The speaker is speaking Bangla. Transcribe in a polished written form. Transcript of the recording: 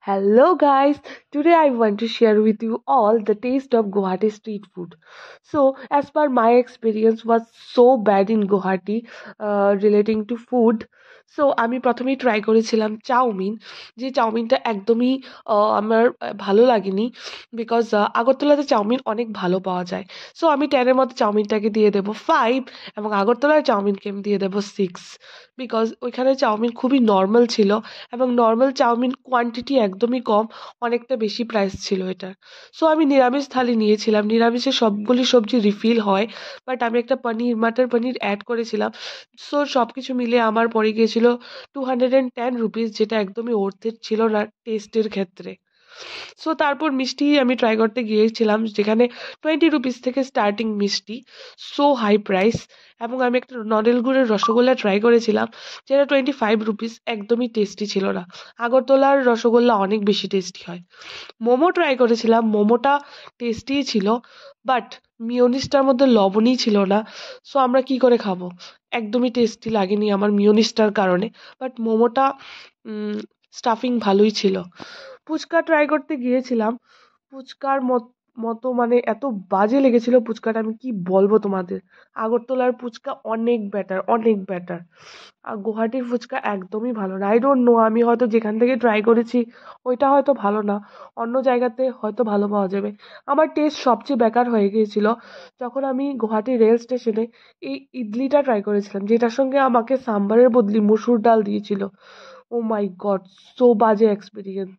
Hello guys, today I want to share with you all the taste of Guwahati street food. So, as per my experience was so bad in Guwahati relating to food. So আমি প্রথমেই ট্রাই করেছিলাম চাউমিন, যে চাউমিনটা একদমই আমার ভালো লাগেনি, বিকজ আগরতলাতে চাউমিন অনেক ভালো পাওয়া যায়। সো আমি 10-এর মধ্যে চাউমিনটাকে দিয়ে দেবো 5, এবং আগরতলার চাউমিনকে আমি দিয়ে দেবো 6, বিকজ ওইখানে চাউমিন খুবই নর্মাল ছিল, এবং নর্মাল চাউমিন কোয়ান্টিটি একদমই কম, অনেকটা বেশি প্রাইস ছিল এটার। সো আমি নিরামিষ থালি নিয়েছিলাম, নিরামিষে সবগুলি সবজি রিফিল হয়, বাট আমি একটা পনির মাটার পনির অ্যাড করেছিলাম। সো সব কিছু মিলে আমার পড়ে গিয়েছিল 210 রুপিস, যেটা একদমই worth it ছিল না টেস্টের ক্ষেত্রে। সো তারপর মিষ্টি আমি ট্রাই করতে গিয়েছিলাম, যেখানে 20 রুপিস থেকে স্টার্টিং মিষ্টি, সো হাই প্রাইস। এবং আমি একটা নলেন গুড়ের রসগোল্লা ট্রাই করেছিলাম, যেটা 25 রুপিস, একদমই টেস্টি ছিল না। আগরতলার রসগোল্লা অনেক বেশি টেস্টি হয়। মোমো ট্রাই করেছিলাম, মোমোটা টেস্টিই ছিল, বাট মিওনিসটার মধ্যে লবণই ছিল না। সো আমরা কি করে খাবো, একদমই টেস্টি লাগেনি আমার মিওনিসটার কারণে। বাট মোমোটা স্টাফিং ভালোই ছিল। ফুচকা ট্রাই করতে গিয়েছিলাম, ফুচকার মতো মানে এত বাজে লেগেছিল ফুচকাটা, আমি কি বলবো তোমাদের। আগরতলার ফুচকা অনেক বেটার, অনেক বেটার। আর গুয়াহাটির ফুচকা একদমই ভালো না। আই ডোন্ট নো, আমি হয়তো যেখান থেকে ট্রাই করেছি ওইটা হয়তো ভালো না, অন্য জায়গাতে হয়তো ভালো পাওয়া যাবে। আমার টেস্ট সবচেয়ে বেকার হয়ে গিয়েছিল যখন আমি গুয়াহাটি রেল স্টেশনে এই ইডলিটা ট্রাই করেছিলাম, যেটার সঙ্গে আমাকে সাম্বারের বদলি মুসুর ডাল দিয়েছিল। ও মাই গড, সো বাজে এক্সপিরিয়েন্স।